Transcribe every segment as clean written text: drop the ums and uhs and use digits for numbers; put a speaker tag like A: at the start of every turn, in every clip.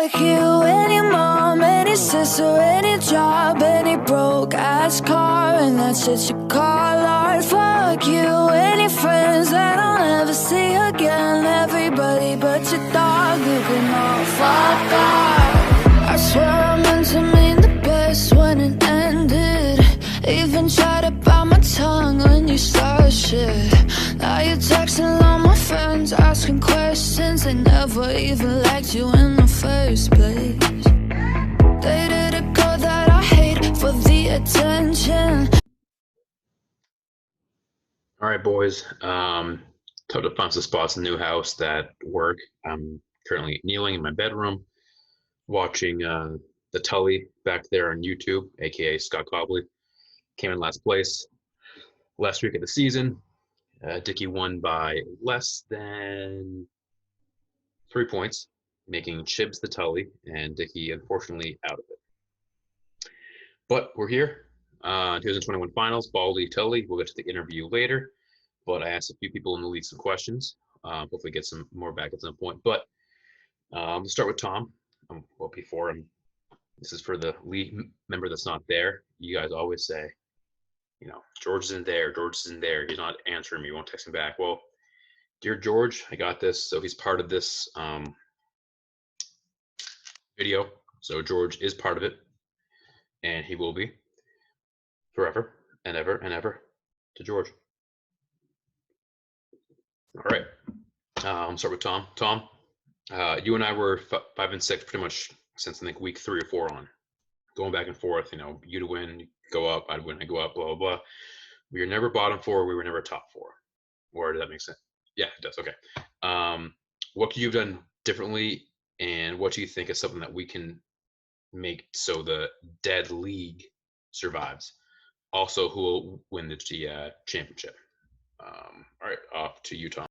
A: Fuck you, any mom, any sister, any job, any broke ass car, and that's shit you call art. Fuck you, any friends that I'll never see again, everybody but your dog, you can all fuck off. I swear I meant to mean the best when it ended. Even tried to bite my tongue when you started shit. Now you're texting all my friends, asking questions. They never even liked you in the first place. Dated a girl that I hate for the attention.
B: All right, boys. Tough to find some spots in the new house that work. I'm currently kneeling in my bedroom, watching the Tully back there on YouTube, aka Scott Cobley. Came in last place last week of the season. Dickey won by less than 3 points, making Chibs the Tully, and Dickey unfortunately out of it. But we're here. 2021 finals, Baldy, Tully. We'll get to the interview later, but I asked a few people in the league some questions. Hopefully get some more back at some point. But we'll start with Tom. Well, before this is for the league member that's not there. You guys always say, you know, George isn't there. George isn't there. He's not answering me. He won't text me back. Well, dear George, I got this. So he's part of this video. So George is part of it, and he will be forever and ever and ever to George. All right. I'll start with Tom. Tom, you and I were 5 and 6 pretty much since I think week 3 or 4 on, going back and forth. You know, you'd win, you go up, I'd win, I go up, blah blah blah. We were never bottom 4. We were never top 4. Or does that make sense? Yeah, it does. Okay. What could you have done differently, and what do you think is something that we can make so the dead league survives? Also, who will win the championship? All right, off to you, Tom.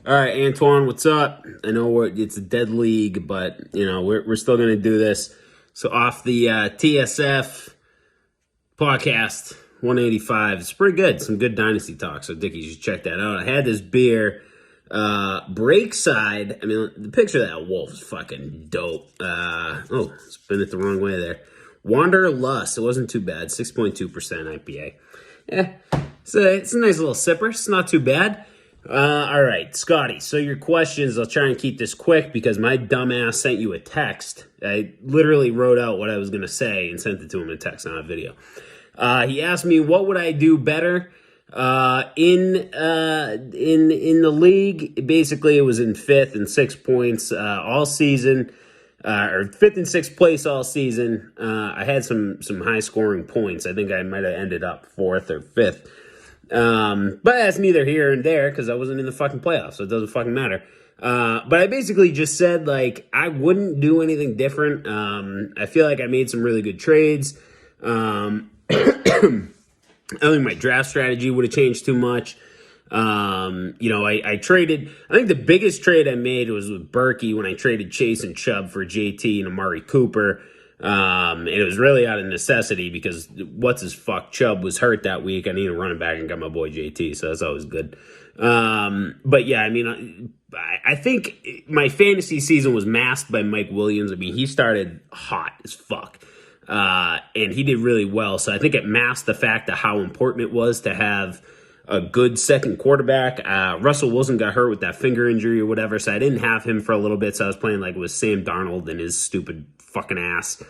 C: All right, Antoine, what's up? I know it's a dead league, but you know we're still gonna do this. So off the TSF podcast 185, it's pretty good. Some good dynasty talk. So Dickie, you should check that out. I had this beer, Breakside. I mean, the picture of that wolf is fucking dope. Oh, spin it the wrong way there. Wanderlust. It wasn't too bad. 6.2% IPA. Yeah, it's a nice little sipper. It's not too bad. All right, Scotty. So your questions, I'll try and keep this quick because my dumbass sent you a text. I literally wrote out what I was going to say and sent it to him in text, not a video. He asked me, what would I do better in the league? Basically, it was in 5th and 6th points all season. Or 5th and 6th place all season. I had some high scoring points. I think I might have ended up 4th or 5th. But that's neither here and there because I wasn't in the fucking playoffs, so it doesn't fucking matter. But I basically just said, like, I wouldn't do anything different. I feel like I made some really good trades. I think my draft strategy would have changed too much. You know, I traded, I think the biggest trade I made was with Berkey when I traded Chase and Chubb for JT and Amari Cooper. And it was really out of necessity because Chubb was hurt that week. I needed a running back and got my boy JT, so that's always good. But yeah, I mean, I think my fantasy season was masked by Mike Williams. I mean, he started hot as fuck. And he did really well. So I think it masked the fact of how important it was to have a good second quarterback. Russell Wilson got hurt with that finger injury or whatever, so I didn't have him for a little bit. So I was playing like with Sam Darnold and his stupid fucking ass.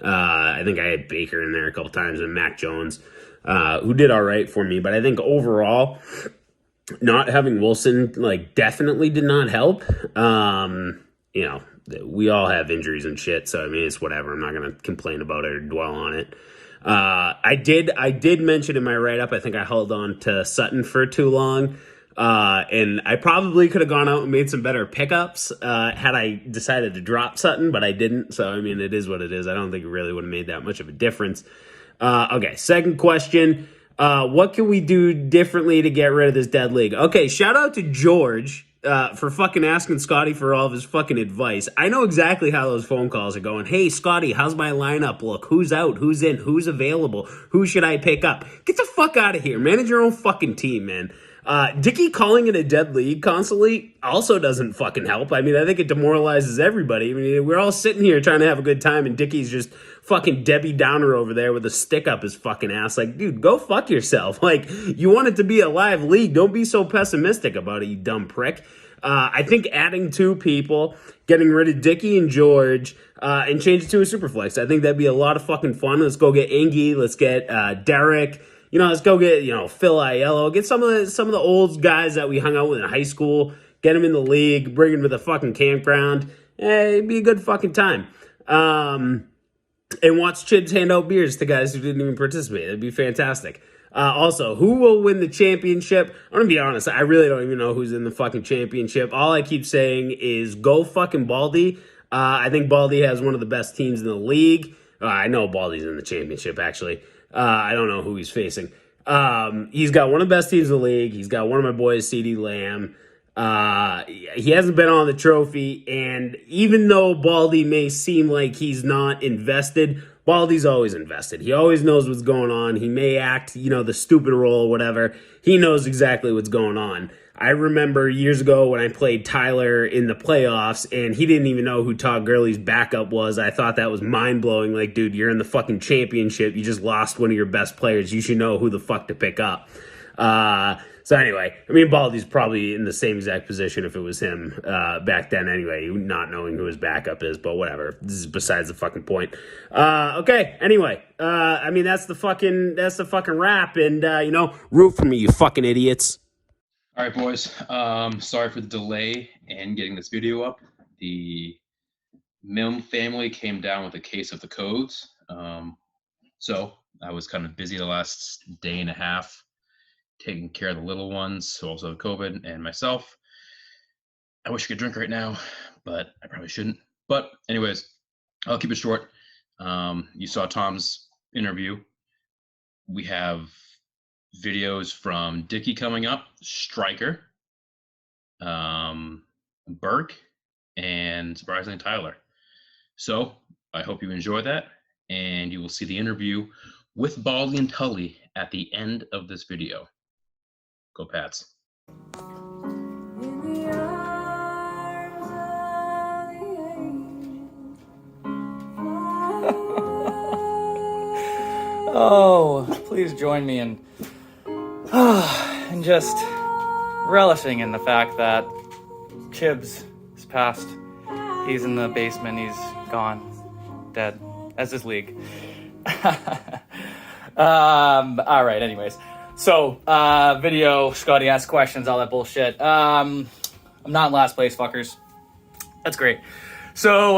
C: I think I had Baker in there a couple times and Mac Jones, who did all right for me. But I think overall, not having Wilson like definitely did not help. You know, we all have injuries and shit, so I mean it's whatever. I'm not gonna complain about it or dwell on it. I did mention in my write-up, I think I held on to Sutton for too long. And I probably could have gone out and made some better pickups had I decided to drop Sutton, but I didn't. So, I mean, it is what it is. I don't think it really would have made that much of a difference. Okay, second question. What can we do differently to get rid of this dead league? Okay, shout out to George for fucking asking Scotty for all of his fucking advice. I know exactly how those phone calls are going. Hey, Scotty, how's my lineup look? Who's out? Who's in? Who's available? Who should I pick up? Get the fuck out of here. Manage your own fucking team, man. Dickey calling it a dead league constantly also doesn't fucking help. I mean, I think it demoralizes everybody. I mean, we're all sitting here trying to have a good time, and Dickey's just fucking Debbie Downer over there with a stick up his fucking ass. Like, dude, go fuck yourself. Like, you want it to be a live league. Don't be so pessimistic about it, you dumb prick. I think adding 2 people, getting rid of Dickey and George, and change it to a Superflex. I think that'd be a lot of fucking fun. Let's go get Ingy. Let's get Derek. Let's go get, Phil Aiello. Get some of the old guys that we hung out with in high school. Get them in the league. Bring them to the fucking campground. It'd be a good fucking time. And watch Chibs hand out beers to guys who didn't even participate. It'd be fantastic. Also, who will win the championship? I'm going to be honest. I really don't even know who's in the fucking championship. All I keep saying is go fucking Baldy. I think Baldy has one of the best teams in the league. I know Baldy's in the championship, actually. I don't know who he's facing. He's got one of the best teams in the league. He's got one of my boys, CeeDee Lamb. He hasn't been on the trophy, and even though Baldy may seem like he's not invested, Baldy's always invested. He always knows what's going on. He may act, the stupid role or whatever. He knows exactly what's going on. I remember years ago when I played Tyler in the playoffs, and he didn't even know who Todd Gurley's backup was. I thought that was mind-blowing. Like, dude, you're in the fucking championship. You just lost one of your best players. You should know who the fuck to pick up. So anyway, I mean, Baldy's probably in the same exact position if it was him back then anyway, not knowing who his backup is, but whatever. This is besides the fucking point. Okay, anyway, I mean, that's the fucking wrap, and, root for me, you fucking idiots.
B: All right, boys. Sorry for the delay in getting this video up. The Milne family came down with a case of the codes. So I was kind of busy the last day and a half taking care of the little ones who also have COVID and myself. I wish I could drink right now, but I probably shouldn't. But anyways, I'll keep it short. You saw Tom's interview. We have videos from Dickey coming up, Stryker, Burke, and surprisingly Tyler. So I hope you enjoy that, and you will see the interview with Baldy and Tully at the end of this video. Go Pats.
D: Oh, please join me in just relishing in the fact that Chibs is passed. He's in the basement. He's gone, dead, as his league. All right. Anyways, so video. Scotty asks questions. All that bullshit. I'm not in last place, fuckers. That's great. So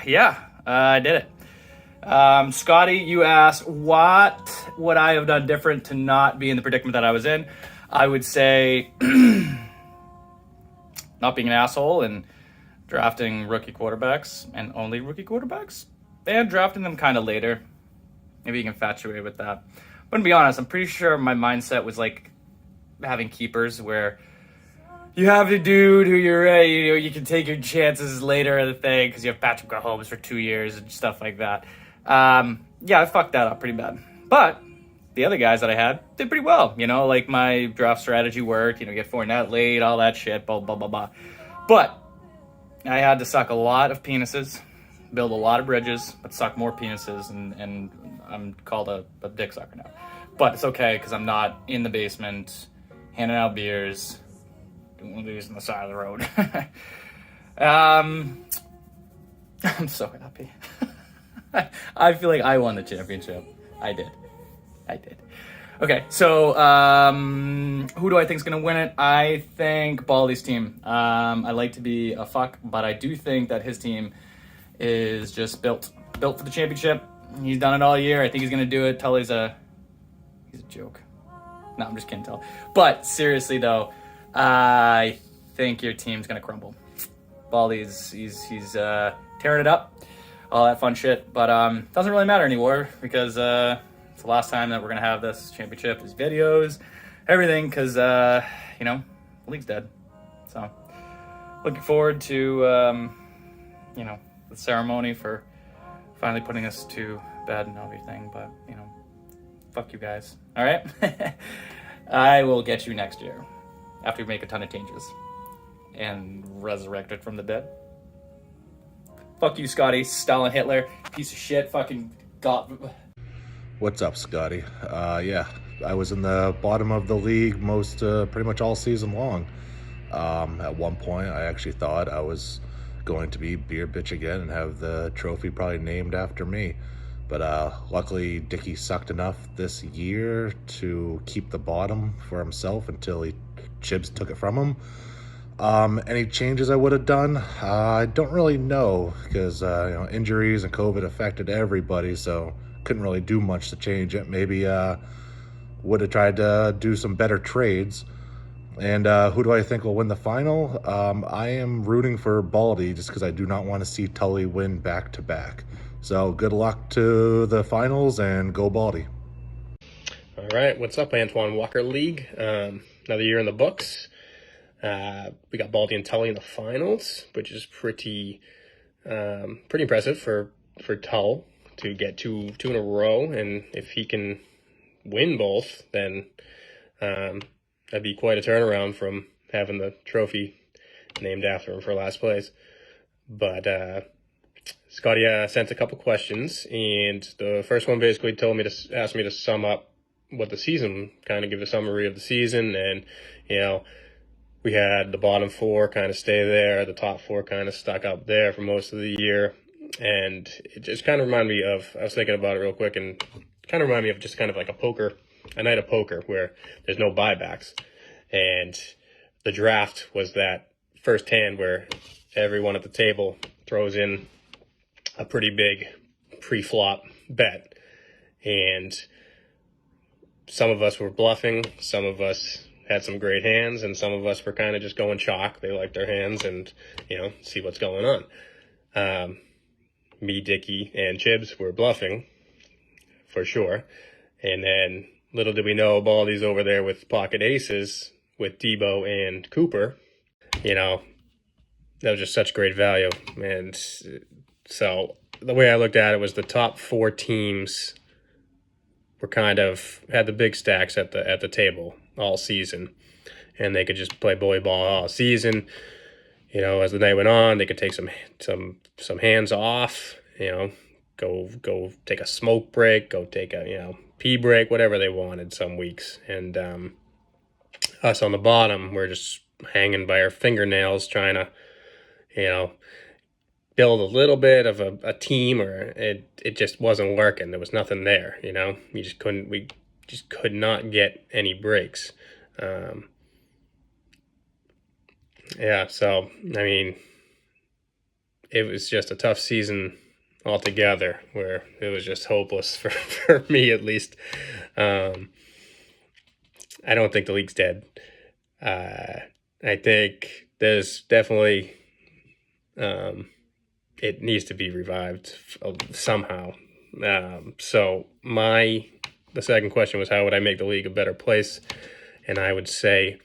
D: yeah, I did it. Scotty, you asked, what would I have done different to not be in the predicament that I was in? I would say not being an asshole and drafting rookie quarterbacks and only rookie quarterbacks and drafting them kind of later. Maybe you can infatuate with that. But to be honest, I'm pretty sure my mindset was like having keepers where you have a dude who you're ready, you can take your chances later in the thing because you have Patrick Mahomes for 2 years and stuff like that. Yeah, I fucked that up pretty bad. But the other guys that I had did pretty well. Like my draft strategy worked, get Fournette late, all that shit, blah, blah, blah, blah. But I had to suck a lot of penises, build a lot of bridges, but suck more penises, and I'm called a dick sucker now. But it's okay because I'm not in the basement handing out beers, doing these on the side of the road. I'm so happy. I feel like I won the championship. I did. Okay, so who do I think is going to win it? I think Baldy's team. I like to be a fuck, but I do think that his team is just built for the championship. He's done it all year. I think he's going to do it. Tully's he's a joke. No, I'm just kidding, Tully. But seriously though, I think your team's going to crumble. Baldy's he's tearing it up. All that fun shit, but doesn't really matter anymore because it's the last time that we're gonna have this championship, these videos, everything, because the league's dead. So looking forward to the ceremony for finally putting us to bed and everything. But fuck you guys. All right. I will get you next year after we make a ton of changes and resurrected from the dead. Fuck you, Scotty. Stalin Hitler. Piece of shit. Fucking god.
E: What's up, Scotty? Yeah, I was in the bottom of the league pretty much all season long. At one point, I actually thought I was going to be beer bitch again and have the trophy probably named after me. But luckily, Dickie sucked enough this year to keep the bottom for himself until Chibs took it from him. Any changes I would have done? I don't really know because injuries and COVID affected everybody, so couldn't really do much to change it. Maybe would have tried to do some better trades. And who do I think will win the final? I am rooting for Baldy just because I do not want to see Tully win back-to-back. So good luck to the finals and go Baldy.
F: All right, what's up, Antoine Walker League? Another year in the books. We got Baldy and Tully in the finals, which is pretty impressive for Tull to get two in a row. And if he can win both, then that'd be quite a turnaround from having the trophy named after him for last place. But Scotty sent a couple questions, and the first one basically asked me to sum up what the season, kind of give a summary of the season. And we had the bottom four kind of stay there, the top four kind of stuck up there for most of the year. And it just kind of reminded me of, I was thinking about it real quick, and kind of reminded me of just kind of like a night of poker where there's no buybacks. And the draft was that first hand where everyone at the table throws in a pretty big pre-flop bet. And some of us were bluffing, some of us had some great hands, and some of us were kind of just going chalk. They liked their hands and, see what's going on. Me, Dickie, and Chibs were bluffing, for sure. And then, little did we know, Baldy's over there with pocket aces with Debo and Cooper. That was just such great value. And so the way I looked at it was the top four teams were had the big stacks at the table all season, and they could just play bully ball all season. As the night went on, they could take some hands off. Go take a smoke break, go take a pee break, whatever they wanted some weeks. And us on the bottom, we're just hanging by our fingernails, trying to build a little bit of a team, or it just wasn't working. There was nothing there. We just could not get any breaks. So I mean, it was just a tough season altogether, where it was just hopeless for me, at least. I don't think the league's dead. I think there's definitely it needs to be revived somehow. So the second question was, how would I make the league a better place? And I would say,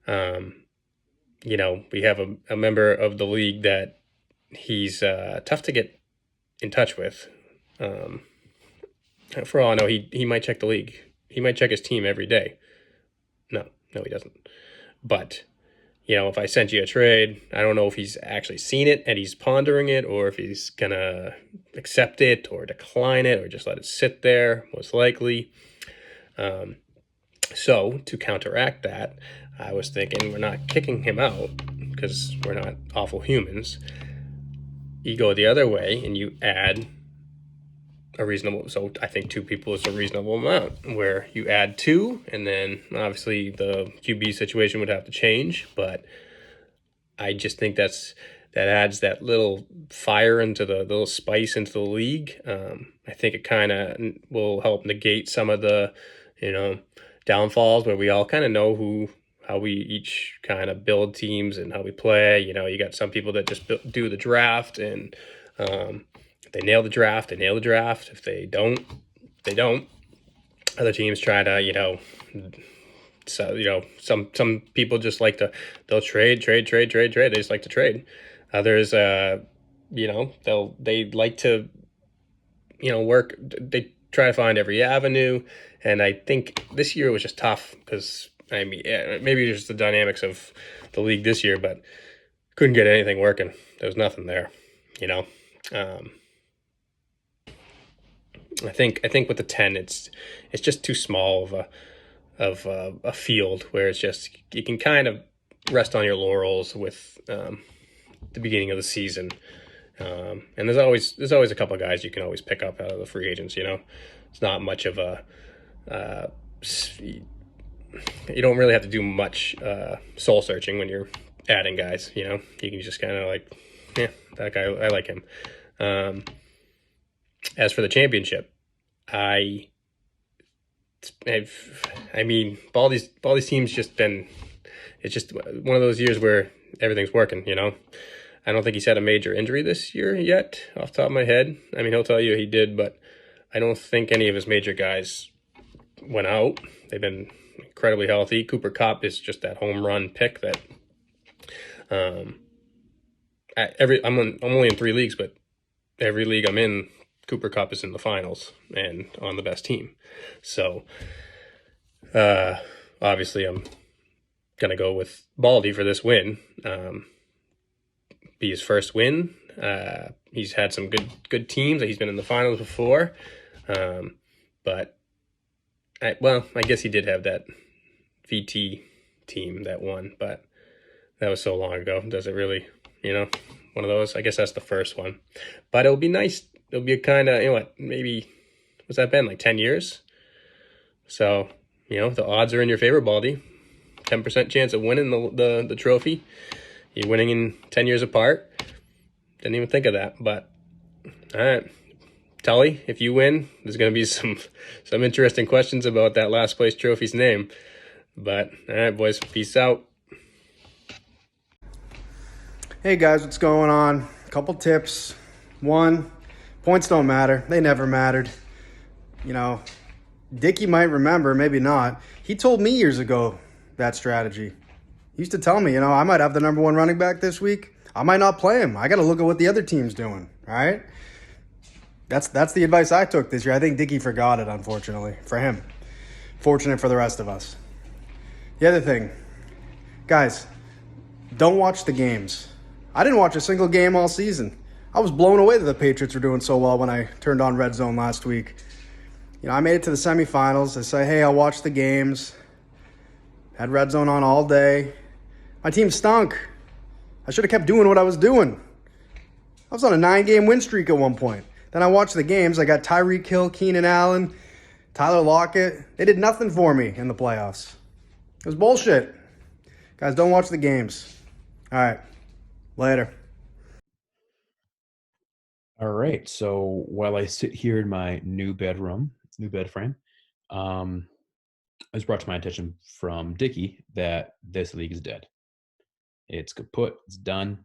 F: we have a member of the league that he's tough to get in touch with. For all I know, he might check the league. He might check his team every day. No, he doesn't. But, if I sent you a trade, I don't know if he's actually seen it and he's pondering it, or if he's going to accept it or decline it or just let it sit there, most likely. So to counteract that, I was thinking, we're not kicking him out because we're not awful humans. You go the other way and you add so I think 2 people is a reasonable amount, where you add 2, and then obviously the QB situation would have to change, but I just think that adds that little fire into the little spice into the league. I think it kind of will help negate some of the, downfalls, where we all kind of know how we each kind of build teams and how we play. You got some people that just do the draft, and if they nail the draft, they nail the draft. If they don't, they don't. Other teams try to, so, some people just like they'll trade. They just like to trade. Others, they like to, work. try to find every avenue. And I think this year was just tough because, I mean, maybe it's just the dynamics of the league this year, but couldn't get anything working. There was nothing there, you know. I think with the 10, it's just too small of a field where it's just, you can kind of rest on your laurels with the beginning of the season. And there's always a couple of guys you can always pick up out of the free agents, you know. It's not much of a you don't really have to do much soul searching when you're adding guys, you know. You can just kind of like, yeah, that guy, I like him. As for the championship, I mean, Baldy's team's just been, it's just one of those years where everything's working, you know. I don't think he's had a major injury this year yet, off the top of my head. I mean, he'll tell you he did, but I don't think any of his major guys went out. They've been incredibly healthy. Cooper Kupp is just that home run pick that I'm only in 3 leagues, but every league I'm in, Cooper Kupp is in the finals and on the best team. So obviously I'm gonna go with Baldy for this win. Be his first win. He's had some good teams. He's been in the finals before, but I guess he did have that VT team that won, but that was so long ago. Does it really, you know, one of those? I guess that's the first one. But it'll be nice. It'll be a kind of, you know what, maybe, what's that been, like 10 years? So, you know, the odds are in your favor, Baldy. 10% chance of winning the trophy. You're winning in 10 years apart. Didn't even think of that, but all right. Tully, if you win, there's going to be some interesting questions about that last place trophy's name. But all right, boys, peace out.
G: Hey guys, what's going on? A couple tips. One, points don't matter. They never mattered. You know, Dickie might remember, maybe not. He told me years ago that strategy. He used to tell me, you know, I might have the number 1 running back this week. I might not play him. I got to look at what the other team's doing, all right? That's the advice I took this year. I think Dickie forgot it, unfortunately, for him. Fortunate for the rest of us. The other thing, guys, don't watch the games. I didn't watch a single game all season. I was blown away that the Patriots were doing so well when I turned on Red Zone last week. You know, I made it to the semifinals. I say, hey, I'll watch the games. Had Red Zone on all day. My team stunk. I should have kept doing what I was doing. I was on a 9-game win streak at one point. Then I watched the games. I got Tyreek Hill, Keenan Allen, Tyler Lockett. They did nothing for me in the playoffs. It was bullshit. Guys, don't watch the games. All right. Later.
B: All right. So while I sit here in my new bed frame, it was brought to my attention from Dickie that this league is dead. It's kaput. It's done.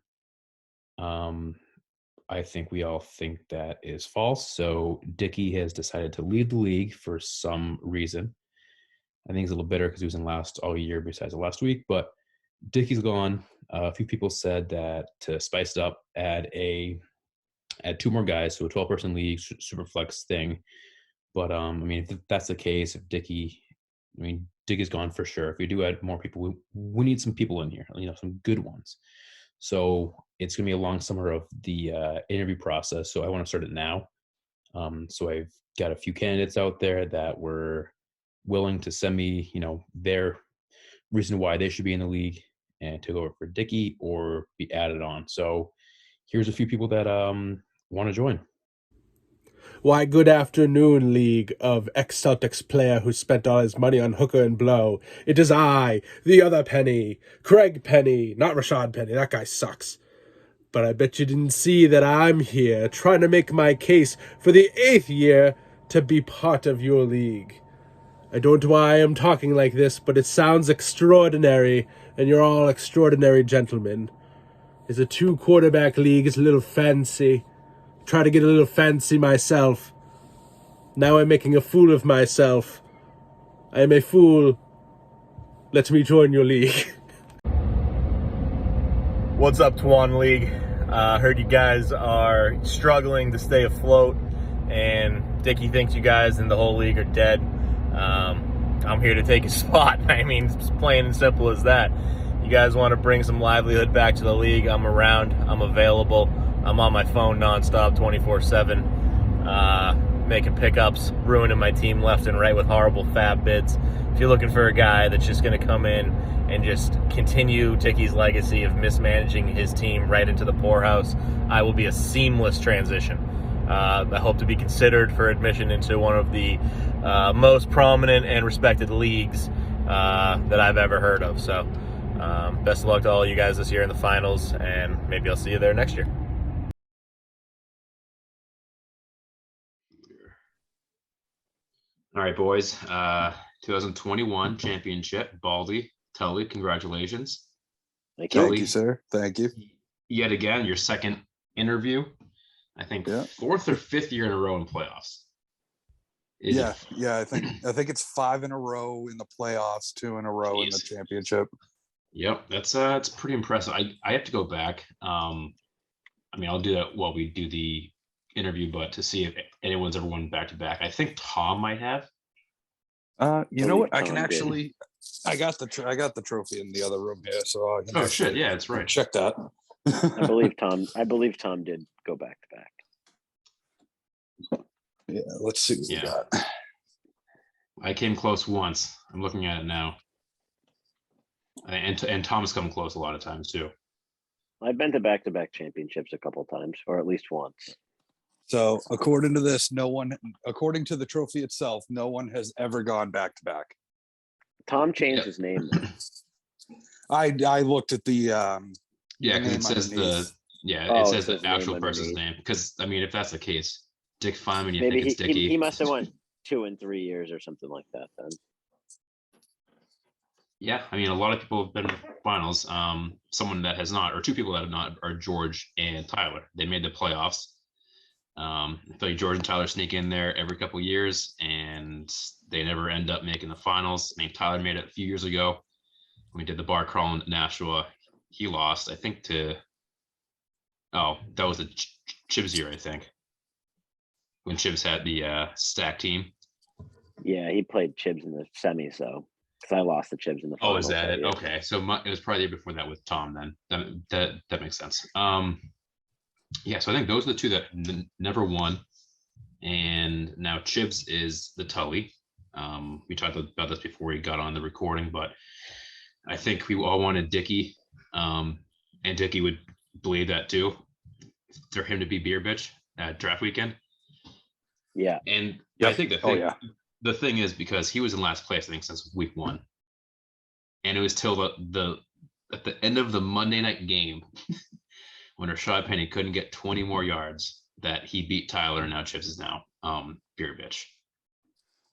B: I think we all think that is false. So Dickie has decided to leave the league for some reason. I think he's a little bitter because he was in last all year besides the last week. But Dickie's gone. A few people said that to spice it up, add 2 more guys, so a 12-person league, super flex thing. But I mean, if that's the case, if Dickie's gone for sure. If we do add more people, we need some people in here, you know, some good ones. So it's going to be a long summer of the interview process. So I want to start it now. So I've got a few candidates out there that were willing to send me, you know, their reason why they should be in the league and take over for Dickie or be added on. So here's a few people that want to join.
H: Why, good afternoon, League of ex-Celtics player who spent all his money on hooker and blow. It is I, the other Penny, Craig Penny, not Rashad Penny, that guy sucks. But I bet you didn't see that I'm here trying to make my case for the 8th year to be part of your league. I don't know why I'm talking like this, but it sounds extraordinary, and you're all extraordinary gentlemen. It's a 2-quarterback league, it's a little fancy. Try to get a little fancy myself. Now I'm making a fool of myself. I am a fool. Let me join your league.
I: What's up, Tuan League? Heard you guys are struggling to stay afloat, and Dickie thinks you guys in the whole league are dead, I'm here to take a spot. I mean, it's plain and simple as that. You guys want to bring some livelihood back to the league, I'm around, I'm available. I'm on my phone nonstop, 24/7, making pickups, ruining my team left and right with horrible fab bids. If you're looking for a guy that's just going to come in and just continue Dickie's legacy of mismanaging his team right into the poorhouse, I will be a seamless transition. I hope to be considered for admission into one of the most prominent and respected leagues that I've ever heard of. So best of luck to all you guys this year in the finals, and maybe I'll see you there next year.
B: All right, boys. 2021 championship, Baldy, Tully, congratulations.
J: Thank you, sir. Thank you.
B: Yet again, your second interview. I think fourth or fifth year in a row in playoffs.
J: Yeah. I think it's 5 in a row in the playoffs, 2 in a row in the championship.
B: Yep, that's pretty impressive. I have to go back. I mean, I'll do that while we do the interview, but to see if anyone's ever won back to back. I think Tom might have.
J: You know what? I can actually. I got the trophy in the other room here, so I can
B: shit! Yeah, that's right.
J: Check that.
K: I believe Tom did go back to back.
J: Yeah, let's see what we got.
B: I came close once. I'm looking at it now. And Tom's come close a lot of times too.
K: I've been to back-to-back championships a couple times, or at least once.
J: So according to this, according to the trophy itself, no one has ever gone back to back.
K: Tom changed his name.
J: I looked at the
B: because it says it says the actual person's name. Because I mean, if that's the case, Dick Feynman, you think it's Dickie?
K: He must have won 2 and 3 years or something like that then.
B: Yeah, I mean, a lot of people have been in finals. Someone that has not, or two people that have not, are George and Tyler. They made the playoffs. I feel like George and Tyler sneak in there every couple of years, and they never end up making the finals. I mean, Tyler made it a few years ago when we did the bar crawl in Nashua. He lost, I think, that was the Chibs year, I think, when Chibs had the stack team.
K: Yeah, he played Chibs in the semis, though. Because I lost the Chibs in the finals.
B: Oh, is that it? Okay, so it was probably the year before that with Tom. Then that makes sense. Yeah, so I think those are the two that never won, and now Chibs is the Tully. We talked about this before we got on the recording, but I think we all wanted Dickie, and Dickie would believe that too, for him to be beer bitch at draft weekend.
K: Yeah,
B: and I think the thing is, because he was in last place, I think, since week 1, and it was till at the end of the Monday night game when Rashad Penny couldn't get 20 more yards that he beat Tyler, and now Chips is now beer bitch.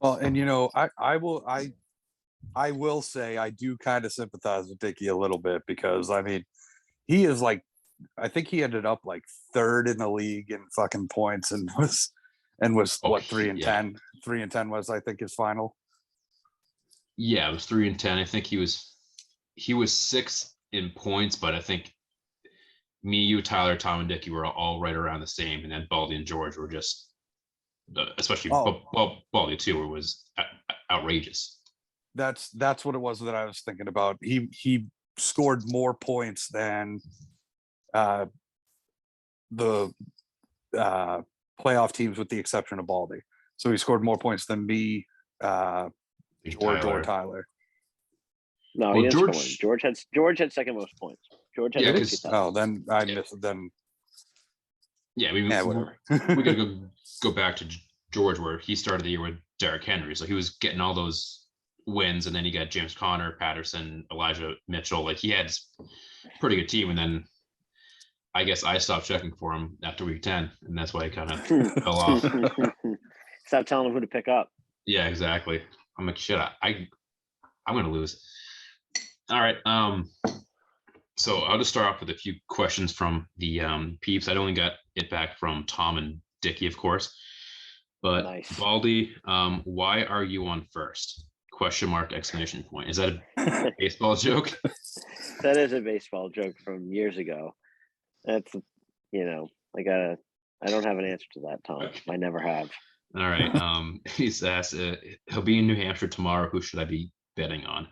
J: Well, and I will say I do kind of sympathize with Dickie a little bit, because I mean, he is like, I think he ended up like 3rd in the league in fucking points, and was 3 and 10. 3 and 10 was, I think, his final.
B: Yeah, it was 3 and 10. I think he was 6th in points, but I think me, you, Tyler, Tom, and Dickie were all right around the same, and then Baldy and George were just, especially Baldy too, was outrageous.
J: That's what it was that I was thinking about. He scored more points than the playoff teams, with the exception of Baldy. So he scored more points than me, George, or Tyler.
K: No, he didn't score one. George had second most points. George had
J: then I missed it. Then
B: whatever. We could go back to George, where he started the year with Derrick Henry, so he was getting all those wins, and then he got James Conner, Patterson, Elijah Mitchell. Like, he had a pretty good team, and then I guess I stopped checking for him after week 10, and that's why he kind of fell off.
K: Stop telling him who to pick up.
B: Yeah, exactly. I'm like, shit, I'm gonna lose. All right. So I'll just start off with a few questions from the peeps. I only got it back from Tom and Dickie, of course. But nice. Baldy, why are you on first? Question mark, exclamation point. Is that a baseball joke?
K: That is a baseball joke from years ago. That's, I don't have an answer to that, Tom. Okay. I never have.
B: All right. He's asked, he'll be in New Hampshire tomorrow. Who should I be betting on?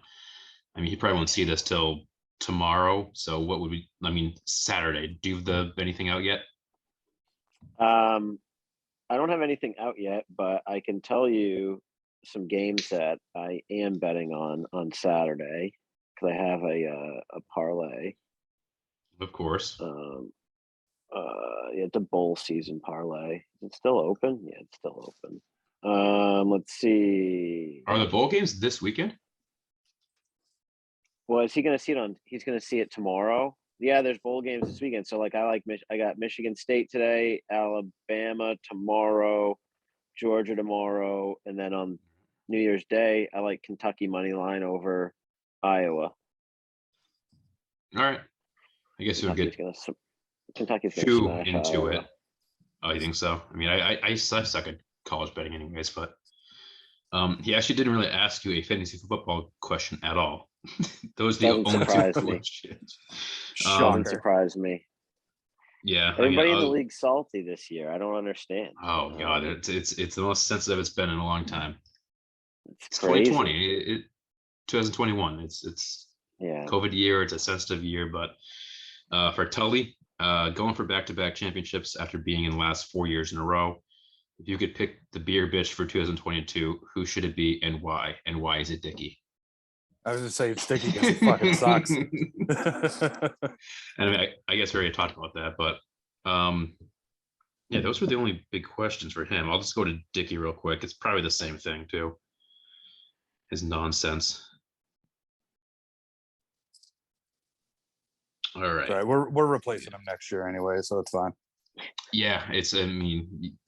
B: I mean, he probably won't see this till tomorrow. So what would we? I mean, Saturday. Do you have anything out yet?
K: I don't have anything out yet, but I can tell you some games that I am betting on Saturday because I have a parlay.
B: Of course.
K: Yeah, it's a bowl season parlay. It's still open. Yeah, it's still open. Let's see.
B: Are the bowl games this weekend?
K: Well, is he going to see it on? He's going to see it tomorrow. Yeah, there's bowl games this weekend. So like, I got Michigan State today, Alabama tomorrow, Georgia tomorrow, and then on New Year's Day, I like Kentucky money line over Iowa.
B: All right. I guess you'll get
K: Kentucky's going
B: too
K: to smash
B: into
K: Iowa.
B: it. Oh, you think so? I mean, I suck at college betting anyways, but he actually didn't really ask you a fantasy football question at all. Those are the
K: Doesn't
B: only
K: surprise
B: two
K: me.
B: questions.
K: Doesn't surprise me.
B: Yeah,
K: Everybody in the league salty this year. I don't understand.
B: Oh god, it's the most sensitive it's been in a long time. It's
K: crazy.
B: 2020. 2021. It's
K: yeah.
B: COVID year. It's a sensitive year, but for Tully, going for back-to-back championships after being in the last 4 years in a row. If you could pick the beer bitch for 2022, who should it be and why? And why is it Dickie?
J: I was gonna say it's Dickie because it fucking sucks.
B: And I mean, I guess we already talked about that, but yeah, those were the only big questions for him. I'll just go to Dickie real quick. It's probably the same thing too. His nonsense. All right.
J: Right, we're replacing him next year anyway, so it's fine.
B: Yeah, it's. I mean,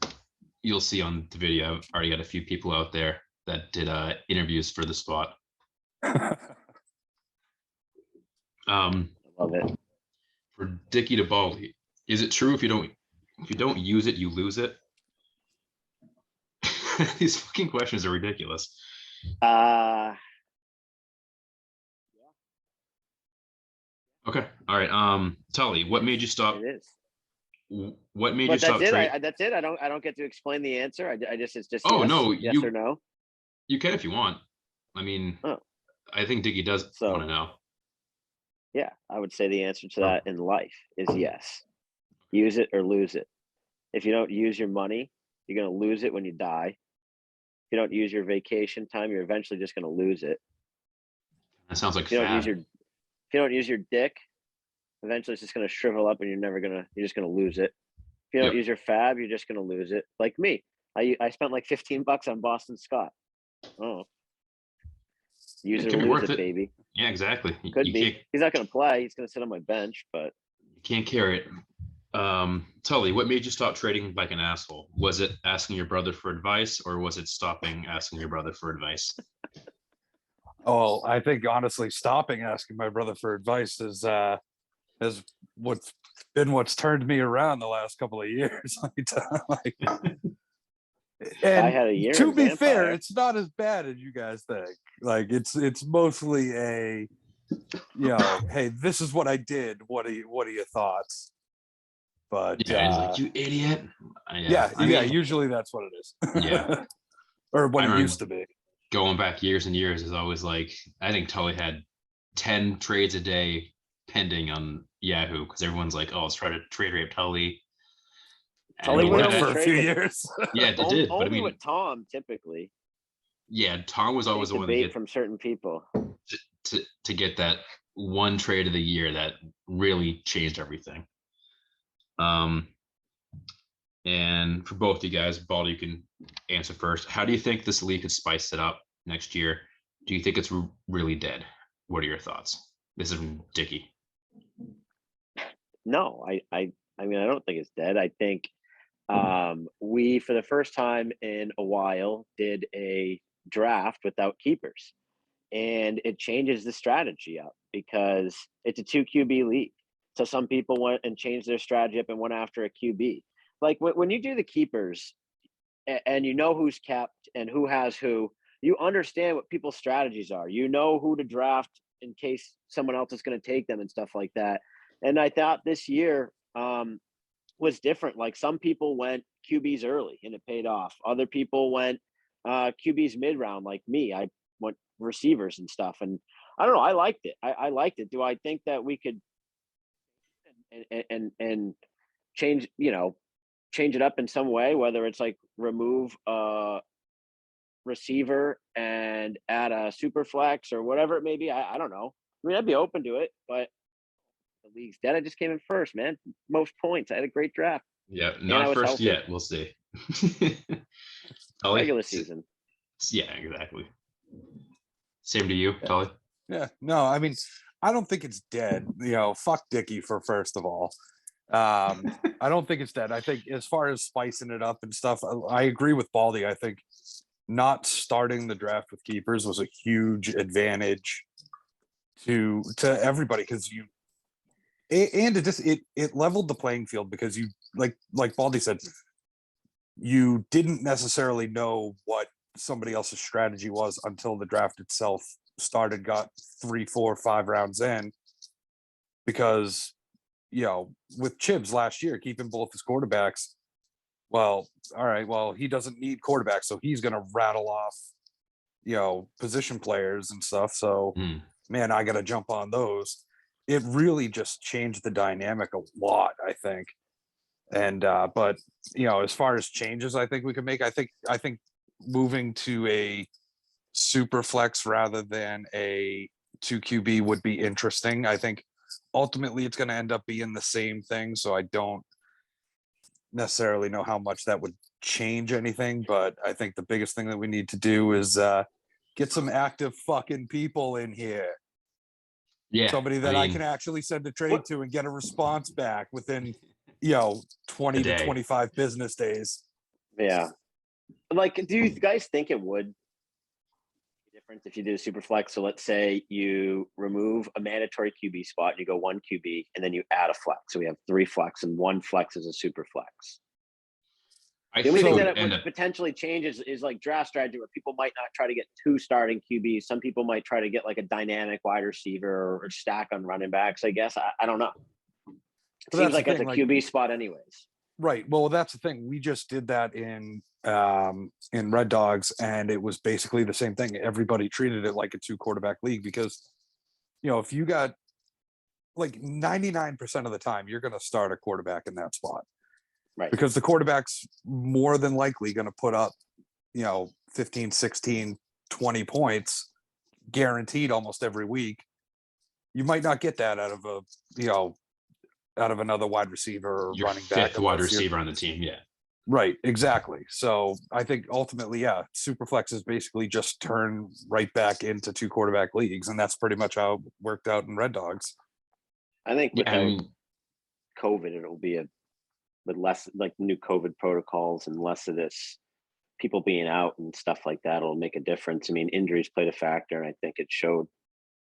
B: you'll see on the video. I've already got a few people out there that did interviews for the spot.
K: Love it.
B: For Dickie to Baldy, is it true if you don't use it, you lose it? These fucking questions are ridiculous. Okay. All right. Tully, what made you stop?
K: It is.
B: What made you stop?
K: That's it. I don't get to explain the answer. I just it's just
B: oh
K: yes,
B: no,
K: yes or no.
B: You can if you want. I mean, I think Dickie does want to know.
K: Yeah, I would say the answer to that in life is yes. Use it or lose it. If you don't use your money, you're going to lose it when you die. If you don't use your vacation time, you're eventually just going to lose it.
B: That sounds like
K: if you don't use your dick, eventually it's just going to shrivel up and you're just going to lose it. If you don't use your fab, you're just going to lose it. Like me, I spent like $15 on Boston Scott. Oh, use it or lose it, baby.
B: Yeah, exactly.
K: Could be. He's not going to play. He's going to sit on my bench, but
B: you can't carry it. Tully, what made you stop trading like an asshole? Was it asking your brother for advice, or was it stopping asking your brother for advice?
J: Oh, I think honestly, stopping asking my brother for advice is what's turned me around the last couple of years. And
K: I had a year.
J: To be fair, it's not as bad as you guys think. Like it's mostly a, hey, this is what I did. What are your thoughts? But
B: he's like, you idiot.
J: Yeah. Usually that's what it is.
B: Yeah.
J: Or what it used to be.
B: Going back years and years is always like, I think Tully had 10 trades a day pending on Yahoo because everyone's like, oh, let's try to trade rape Tully.
K: Tully
J: went for a few years.
B: Yeah, they did.
K: Only
B: but I mean,
K: with Tom, typically.
B: Yeah, Tom was always the one to get
K: from certain people
B: to get that one trade of the year that really changed everything. And for both you guys, Baldy, you can answer first. How do you think this league could spice it up next year? Do you think it's really dead? What are your thoughts? This is from Dickie.
K: No, I mean, I don't think it's dead. I think we, for the first time in a while, did a draft without keepers, and it changes the strategy up because it's a 2 QB league. So some people went and changed their strategy up and went after a QB. Like when you do the keepers and you know who's kept and who has who, you understand what people's strategies are. You know who to draft in case someone else is going to take them and stuff like that. And I thought this year, was different. Like some people went QBs early and it paid off. Other people went QBs mid round, like me. I went receivers and stuff. And I don't know. I liked it. I liked it. Do I think that we could and change, change it up in some way, whether it's like remove a receiver and add a super flex or whatever it may be? I don't know. I mean, I'd be open to it, but the league's dead. I just came in first, man. Most points. I had a great draft.
B: Yeah,
K: And I
B: not
K: was
B: first
K: healthy.
B: yet. We'll see. Tully?
K: Regular season.
B: Yeah, exactly. Same to you, Tully.
J: Yeah, no, I mean, I don't think it's dead. Fuck Dickey for first of all. I don't think it's dead. I think as far as spicing it up and stuff, I agree with Baldy. I think not starting the draft with keepers was a huge advantage to everybody because it leveled the playing field because you like Baldy said, you didn't necessarily know what somebody else's strategy was until the draft itself started, got 3, 4, 5 rounds in, because with Chibs last year keeping both his quarterbacks, well, all right, well, he doesn't need quarterbacks, so he's going to rattle off position players and stuff. So man, I got to jump on those. It really just changed the dynamic a lot, I think. And but as far as changes I think we could make, I think moving to a super flex rather than a 2 QB would be interesting. I think ultimately it's going to end up being the same thing, so I don't necessarily know how much that would change anything, but I think the biggest thing that we need to do is get some active fucking people in here.
B: Yeah,
J: Somebody that I can actually send a trade to and get a response back within 20 to 25 business days.
K: Yeah. Like, do you guys think it would be different if you did a super flex? So let's say you remove a mandatory QB spot and you go 1 QB and then you add a flex. So we have 3 flex and 1 flex is a super flex. The only thing that it would potentially change is like draft strategy, where people might not try to get 2 starting QBs. Some people might try to get like a dynamic wide receiver or stack on running backs, I guess. I don't know. It seems like it's a QB spot anyways.
J: Right. Well, that's the thing. We just did that in Red Dogs, and it was basically the same thing. Everybody treated it like a 2 quarterback league because, if you got like 99% of the time, you're going to start a quarterback in that spot.
K: Right.
J: Because the quarterback's more than likely going to put up, 15, 16, 20 points guaranteed almost every week. You might not get that out of out of another wide receiver or
B: your
J: running back.
B: 5th wide receiver on the team. Yeah.
J: Right. Exactly. So I think ultimately, yeah, super flexes basically just turn right back into 2 quarterback leagues. And that's pretty much how it worked out in Red Dogs.
K: I think without COVID, it'll be with less like new COVID protocols and less of this people being out and stuff like that will make a difference. I mean, injuries played a factor, and I think it showed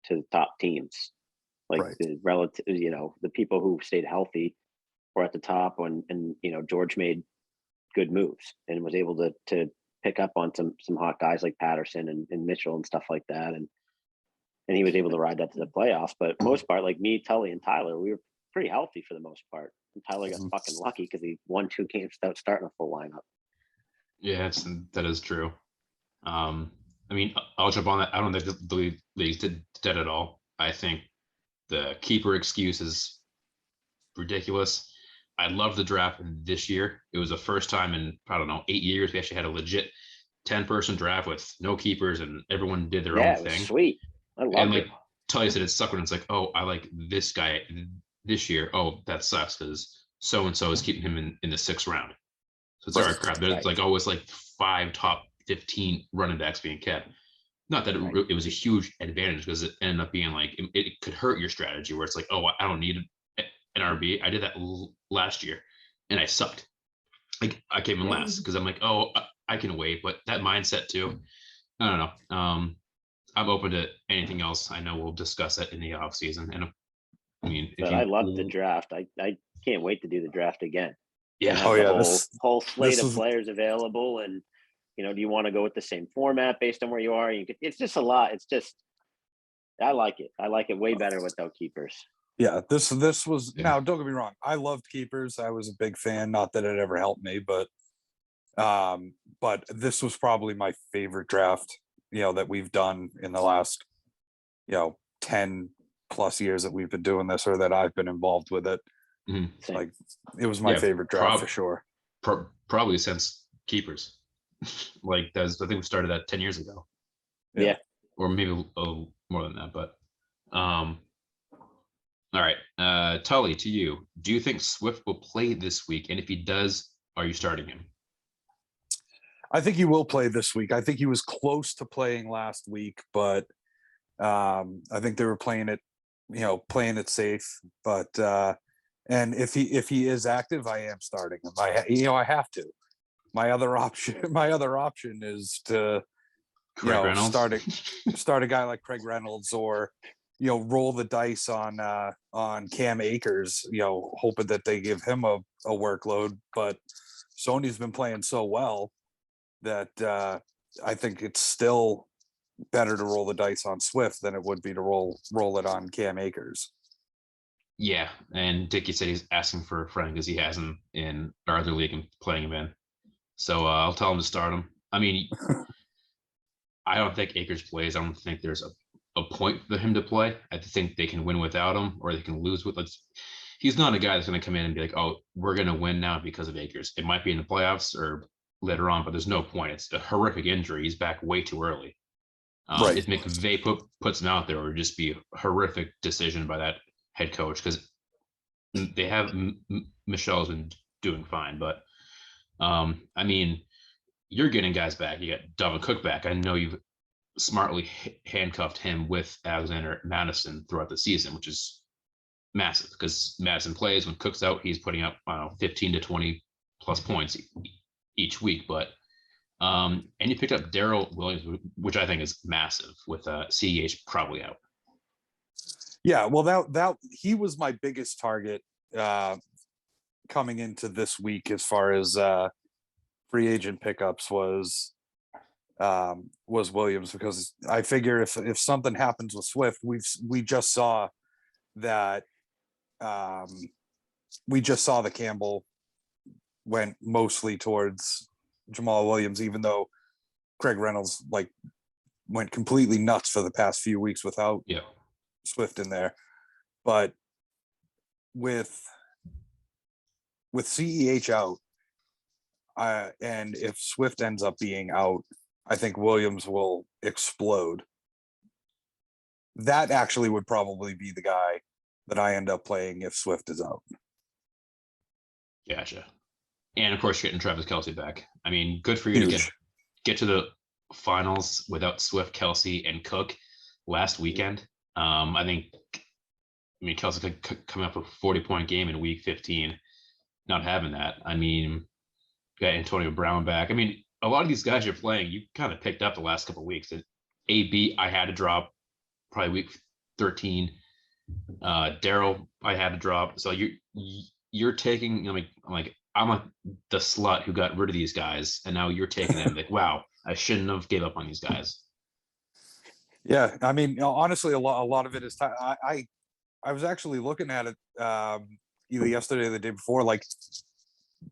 K: to the top teams. Like the relative, the people who stayed healthy were at the top, and George made good moves and was able to pick up on some hot guys like Patterson and Mitchell and stuff like that, and he was able to ride that to the playoffs. But most part, like me, Tully, and Tyler, we were pretty healthy for the most part. And Tyler got fucking lucky because he won 2 games without starting a full lineup.
B: Yeah, that is true. I mean, I'll jump on that. I don't think the leagues did that at all. I think the keeper excuse is ridiculous. I love the draft this year. It was the first time in, I don't know, 8 years we actually had a legit 10-person draft with no keepers and everyone did their own thing.
K: It was sweet. I loved
B: and
K: it.
B: Tully said it sucked when it's like, oh, I like this guy this year. Oh, that sucks because so-and-so is keeping him in the 6th round. So it's all right, crap. There's like always like 5 top 15 running backs being kept. Not that it was a huge advantage because it ended up being like, it could hurt your strategy where it's like, oh, I don't need an RB. I did that last year and I sucked. Like I came in last because I'm like, oh, I can wait. But that mindset too, I don't know. I'm open to anything else. I know we'll discuss that in the off season. And I mean,
K: I love the draft. I can't wait to do the draft again.
B: Yeah.
K: Whole slate of players available. And, do you want to go with the same format based on where you are? It's just a lot. It's just, I like it. I like it way better without keepers.
J: Yeah, this was now. Don't get me wrong. I loved keepers. I was a big fan. Not that it ever helped me, but this was probably my favorite draft. That we've done in the last 10 plus years that we've been doing this, or that I've been involved with it.
B: Mm-hmm.
J: Like, it was my favorite draft for sure.
B: Probably since keepers. Like, I think we started that 10 years ago.
K: Yeah.
B: Or maybe a little more than that, but all right. Tully, to you. Do you think Swift will play this week? And if he does, are you starting him?
J: I think he will play this week. I think he was close to playing last week, but I think they were playing it safe. But and if he is active, I am starting him. I have to. My other option is to start a guy like Craig Reynolds, or roll the dice on Cam Akers, hoping that they give him a workload. But Sony's been playing so well that I think it's still better to roll the dice on Swift than it would be to roll it on Cam Akers.
B: Yeah, and Dickie said he's asking for a friend because he has him in our other league and playing him in. So I'll tell him to start him. I mean, I don't think Akers plays. I don't think there's a point for him to play. I think they can win without him, or they can lose with. He's not a guy that's going to come in and be like, "Oh, we're going to win now because of Akers." It might be in the playoffs or later on, but there's no point. It's a horrific injury. He's back way too early.
J: Right.
B: If McVay puts him out there, it would just be a horrific decision by that head coach, because they have Michelle's been doing fine, but I mean, you're getting guys back. You got Dalvin Cook back. I know you've smartly handcuffed him with Alexander Madison throughout the season, which is massive because Madison plays. When Cook's out, he's putting up 15 to 20 plus points each week. But and you picked up Darrell Williams, which I think is massive, with CEH probably out.
J: Yeah, well, that he was my biggest target coming into this week as far as free agent pickups was Williams, because I figure if something happens with Swift, we just saw that the Campbell went mostly towards Jamal Williams, even though Craig Reynolds went completely nuts for the past few weeks without Swift in there. But with CEH out, and if Swift ends up being out, I think Williams will explode. That actually would probably be the guy that I end up playing if Swift is out.
B: Gotcha. And of course, you're getting Travis Kelce back. I mean, good for you to get to the finals without Swift, Kelce, and Cook last weekend. I mean, Kelce could come up with a 40-point game in week 15. Not having that. I mean, got Antonio Brown back. I mean, a lot of these guys you're playing, you kind of picked up the last couple of weeks. AB, I had to drop probably week 13. Darrell, I had to drop. So you're taking, I'm the slut who got rid of these guys, and now you're taking them. Like, wow, I shouldn't have gave up on these guys.
J: Yeah, I mean, honestly, a lot of it is time. I was actually looking at it either yesterday or the day before. Like,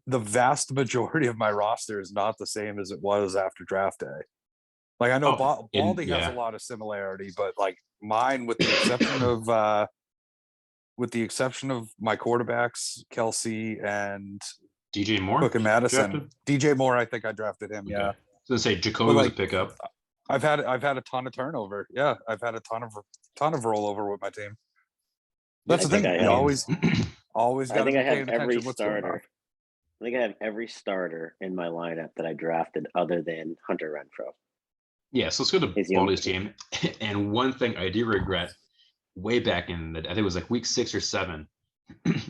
J: the vast majority of my roster is not the same as it was after draft day. Like, I know Baldy has a lot of similarity, but like mine, with the exception of my quarterbacks, Kelce and
B: DJ Moore,
J: Cook and Madison. DJ Moore, I think I drafted him. Okay. Yeah.
B: So say Jacoby was a pickup.
J: I've had a ton of turnover. Yeah, I've had a ton of rollover with my team. That's the thing. You always got to pay attention.
K: Every starter. I think I have every starter in my lineup that I drafted other than Hunter Renfrow.
B: Yeah, so let's go to Baldy's team. And one thing I do regret, way back in I think it was like week 6 or 7,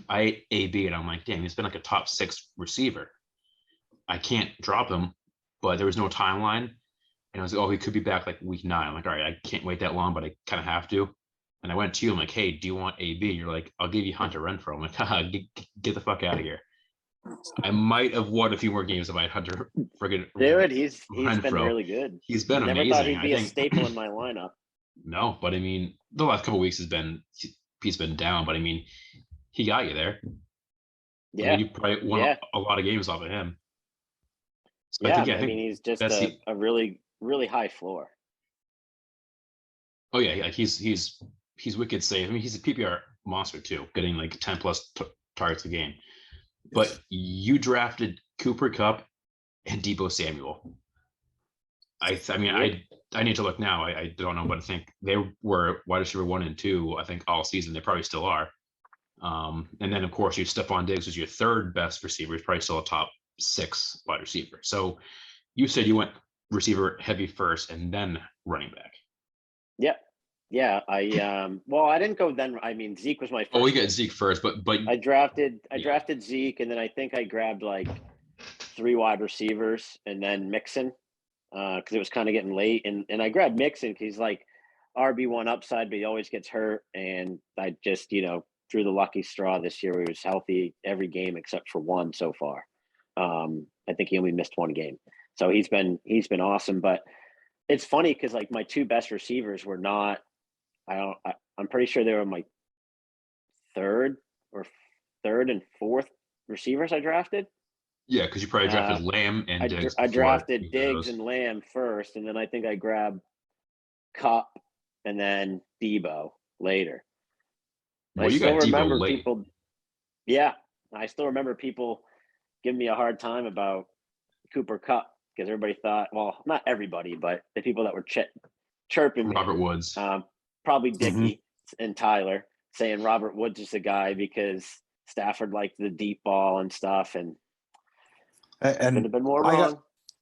B: I ate AB and I'm like, damn, he's been like a top 6 receiver. I can't drop him, but there was no timeline. And I was like, oh, he could be back like week 9. I'm like, all right, I can't wait that long, but I kind of have to. And I went to you, I'm like, hey, do you want AB? You're like, I'll give you Hunter Renfrow. I'm like, haha, get the fuck out of here. I might have won a few more games if I had Hunter friggin'
K: Dude, he's
B: Renfrow.
K: Been really good.
B: He's been
K: amazing.
B: Never
K: thought he'd be a staple in my lineup.
B: No, but I mean, the last couple of weeks has been he's been down, but I mean, he got you there. I
K: Yeah.
B: mean, you probably won
K: Yeah.
B: a lot of games off of him. So
K: Yeah.
B: I
K: I
B: think
K: mean, he's just
B: that's the.
K: a really, really high floor.
B: Oh yeah, he's wicked safe. I mean, he's a PPR monster too, getting like 10 plus targets a game. But you drafted Cooper Kupp and Debo Samuel. I mean,
K: Yep.
B: I need to look now. I don't know, but I think they were wide receiver 1 and 2. I think all season. They probably still are. And then of course you Stephon Diggs was your third best receiver. He's probably still a top 6 wide receiver. So you said you went receiver heavy first and then running back.
K: Yep. Yeah. Well, I didn't go then. I mean, Zeke was my first.
B: Oh, we got
K: pick.
B: Zeke first, but
K: I drafted Zeke, and then I think I grabbed like 3 wide receivers, and then Mixon, because it was kind of getting late, and I grabbed Mixon because he's like RB1 upside, but he always gets hurt, and I just drew the lucky straw this year. Where he was healthy every game except for one so far. I think he only missed 1 game, so he's been awesome. But it's funny because like my 2 best receivers were not. I'm pretty sure they were my third and fourth receivers I drafted.
B: Yeah, because you probably drafted Lamb and Diggs.
K: I drafted
B: before
K: Diggs and Lamb first, and then I think I grabbed Kupp and then Debo later.
B: Well, you got Debo late.
K: People. Yeah, I still remember people giving me a hard time about Cooper Kupp because everybody thought, well, not everybody, but the people that were chirping me.
B: Robert Woods.
K: Probably Dickie and Tyler saying Robert Woods is the guy because Stafford liked the deep ball and stuff, and could have been more wrong.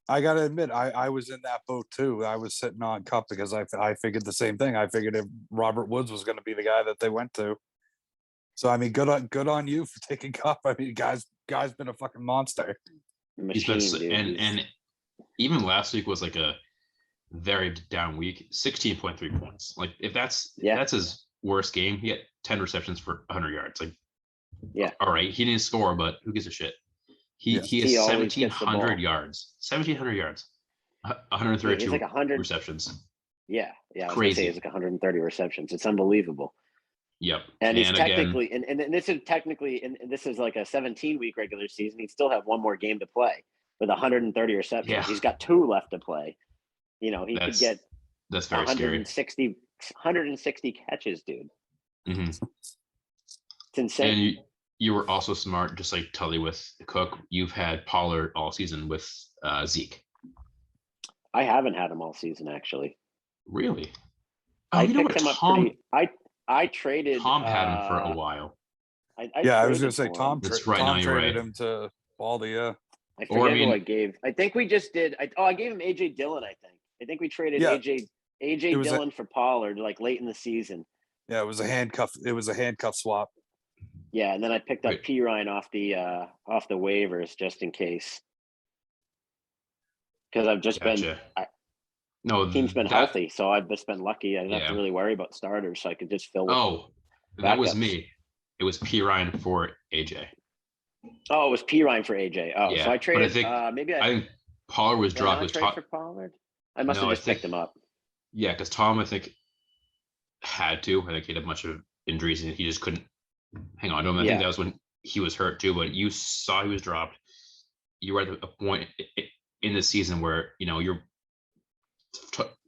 J: I got to admit, I was in that boat too. I was sitting on Kupp because I figured the same thing. I figured if Robert Woods was going to be the guy that they went to. So I mean, good on you for taking Kupp. I mean, guy's been a fucking monster.
K: Machine,
B: and even last week was like a very down week. 16.3 points. Like if that's his worst game, he had 10 receptions for 100 yards. Like, all right, he didn't score, but who gives a shit? He has 1,700 yards. 1,700 yards. 132
K: he's like 100
B: receptions.
K: Yeah, I was
B: crazy.
K: Gonna say he's like 130 receptions. It's unbelievable.
B: Yep.
K: And he's technically, and this is technically, and this is like a 17-week regular season. He'd still have 1 more game to play with 130 receptions. Yeah. He's got 2 left to play. He could get
B: that's very
K: 160 catches, dude.
B: Mm-hmm.
K: It's insane.
B: And you were also smart, just like Tully with Cook. You've had Pollard all season with Zeke.
K: I haven't had him all season, actually.
B: Really?
K: Oh, I picked him up pretty. I traded.
B: Tom had him for a while.
J: I was going to say Tom.
B: Tom
J: traded him to Baldy. Yeah.
K: I forget who I gave. I think we just did. I gave him AJ Dillon. I think we traded AJ Dillon for Pollard like late in the season.
J: Yeah, it was a handcuff. It was a handcuff swap.
K: Yeah, and then I picked up P. Ryan off the waivers just in case. Because I've just been. The team's been healthy, so I've just been lucky. I didn't have to really worry about starters, so I could just fill.
B: That was me. It was P. Ryan for AJ.
K: Oh, it was P. Ryan for AJ. Oh, yeah. So I traded. I
B: think Pollard was dropped.
K: Did I trade for Pollard? I must have just picked him up.
B: Yeah, because Tom, I think, had to. I think he had a bunch of injuries and he just couldn't hang on to him. I think that was when he was hurt too. But you saw he was dropped. You were at a point in the season where you're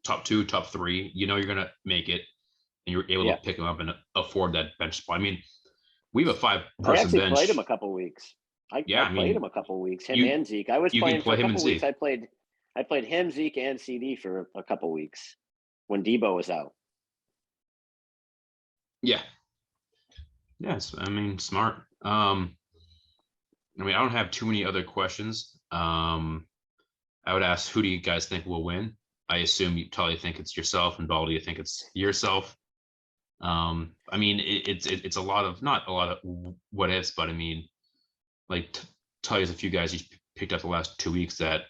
B: top 2, top 3. You're gonna make it, and you're able to pick him up and afford that bench spot. I mean, we have a 5-person bench.
K: I played him a couple weeks. I played him a couple weeks. Him and Zeke. I was playing for a couple weeks. I played him, Zeke, and CD for a couple weeks when Debo was out.
B: Yeah. Yes, I mean, smart. I don't have too many other questions. I would ask, who do you guys think will win? I assume you totally think it's yourself, and Baldy, you think it's yourself. I mean, it's a lot of, not a lot of what ifs, but I mean, like Tully's a few guys he's picked up the last 2 weeks that,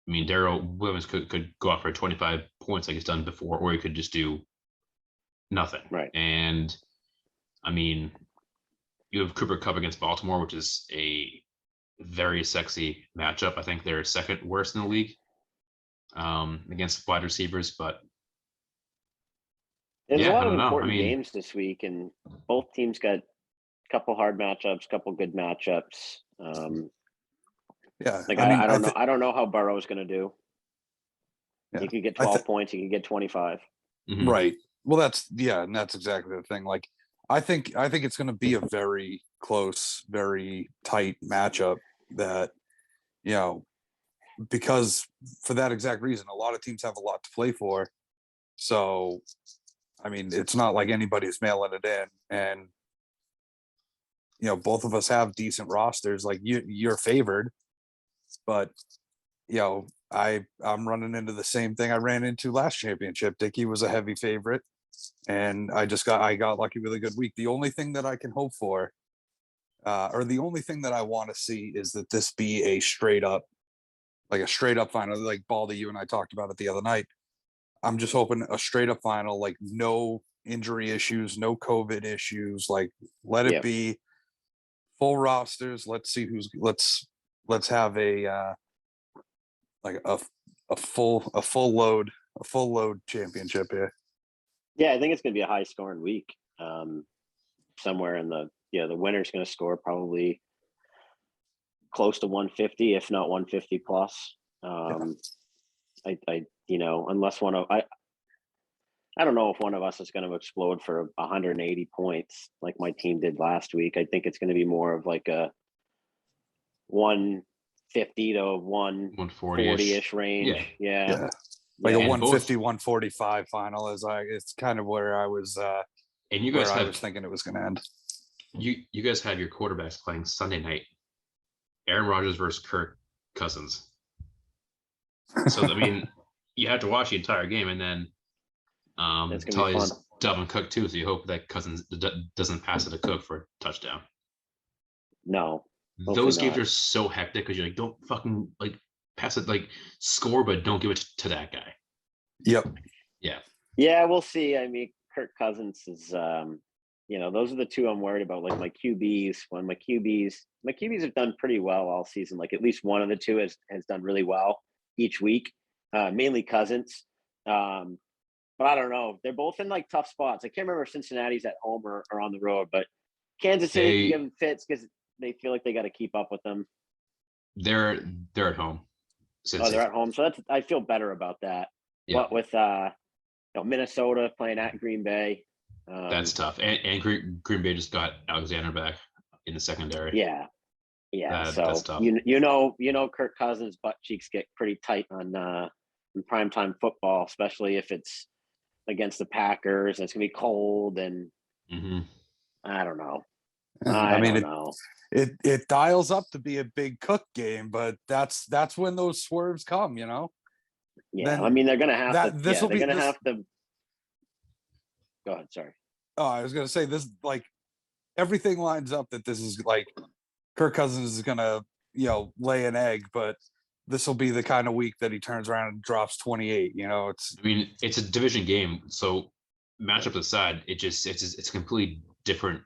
B: I mean, Darrell Williams could go off for 25 points like he's done before, or he could just do nothing.
K: Right.
B: And I mean, you have Cooper Kupp against Baltimore, which is a very sexy matchup. I think they're second worst in the league against wide receivers, but
K: There's a
B: Yeah, I
K: lot of
B: don't know. I
K: important
B: mean,
K: games this week, and both teams got a couple hard matchups, couple good matchups.
J: Yeah,
K: Like
J: I mean,
K: I don't know. I don't know how Burrow's going to do.
J: yeah,
K: He could get
J: I
K: 12
J: th-
K: points. He could get 25.
B: mhm.
J: right. Well, and that's exactly the thing. Like, I think it's going to be a very close, very tight matchup. That you know, because for that exact reason, a lot of teams have a lot to play for. So, I mean, it's not like anybody's mailing it in, and both of us have decent rosters. Like you're favored, but I'm running into the same thing I ran into last championship. Dickey was a heavy favorite, and I got lucky with a good week. The only thing that I can hope for, or the only thing that I want to see, is that this be a straight up final, like Baldy, you and I talked about it the other night. I'm just hoping a straight up final, like no injury issues, no COVID issues. Like let it be full rosters. Let's see let's have a like a full load championship here.
K: Yeah, I think it's going to be a high scoring week. Somewhere in the winner's going to score probably close to 150, if not 150 plus. I unless I don't know if one of us is going to explode for 180 points like my team did last week. I think it's going to be more of like a 150 to 140-ish range. Yeah.
J: Like a
B: And
J: 150 145 final it's kind of where I was
B: and you guys
J: I was thinking it was going to end.
B: You guys have your quarterbacks playing Sunday night. Aaron Rodgers versus Kirk Cousins. So I mean, you have to watch the entire game, and then Tully's Dalvin Cook too. So you hope that Cousins doesn't pass it to Cook for a touchdown.
K: No,
B: those games are so hectic because you're like, don't fucking like pass it, like score, but don't give it to that guy.
J: Yep.
K: Yeah, we'll see. I mean, Kirk Cousins is those are the two I'm worried about. Like my QBs, my QBs have done pretty well all season. Like at least one of the two has done really well each week. Mainly Cousins. But I don't know. They're both in like tough spots. I can't remember if Cincinnati's at home or on the road, but Kansas City can give them fits because they feel like they got to keep up with them.
B: They're at home.
K: They're at home, so I feel better about that. Yeah. What with Minnesota playing at Green Bay,
B: that's tough. And Green Bay just got Alexander back in the secondary.
K: Yeah. So that's tough. You know, Kirk Cousins' butt cheeks get pretty tight on in primetime football, especially if it's against the Packers. And it's gonna be cold, and I don't know. I don't know.
J: It dials up to be a big Cook game, but that's when those swerves come,
K: Yeah,
J: then
K: I mean they're gonna have to.
J: They're
K: gonna have to. Go ahead. Sorry.
J: Oh, I was gonna say this. Like everything lines up that this is like Kirk Cousins is gonna lay an egg, but this will be the kind of week that he turns around and drops 28.
B: It's a division game, so matchup aside, it's a completely different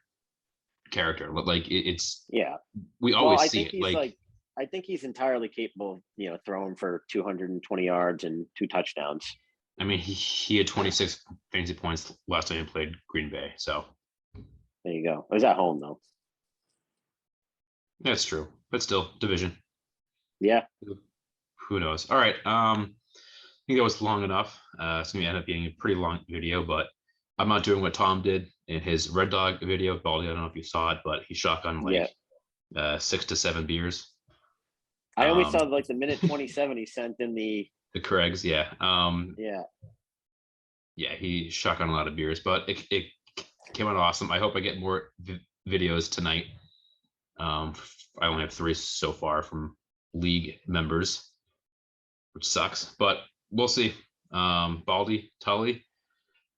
B: character. Like we always see it. Like
K: I think he's entirely capable of throwing for 220 yards and 2 touchdowns.
B: I mean, he had 26 fantasy points last time he played Green Bay. So
K: there you go. I was at home though.
B: That's true, but still division.
K: Yeah.
B: Who knows? All right. I think that was long enough. It's gonna end up being a pretty long video, but I'm not doing what Tom did in his Red Dog video. Baldy, I don't know if you saw it, but he shotgunned 6 to 7 beers.
K: I only saw like the minute 27 he sent in the
B: Craigs, yeah.
K: Yeah,
B: he shotgunned a lot of beers, but it came out awesome. I hope I get more videos tonight. I only have 3 so far from league members, which sucks, but we'll see. Baldy, Tully,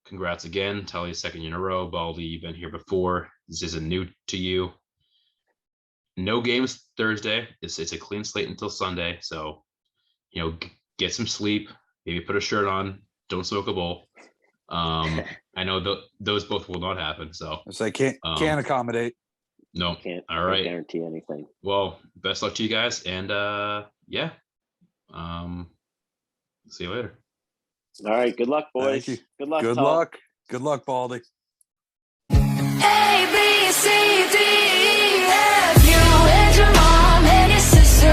B: congrats again. Tully's 2nd year in a row. Baldy, you've been here before. This isn't new to you. No games Thursday. It's a clean slate until Sunday. So, get some sleep. Maybe put a shirt on. Don't smoke a bowl. I know those both will not happen. So
J: I can't accommodate.
B: No.
K: Can't.
B: All right.
K: Guarantee anything.
B: Well, best luck to you guys, and see you later.
K: All right. Good luck, boys. Good luck.
J: Good luck. Good luck, Baldy.
A: A, B, C, D, E, F. You and your mom and your sister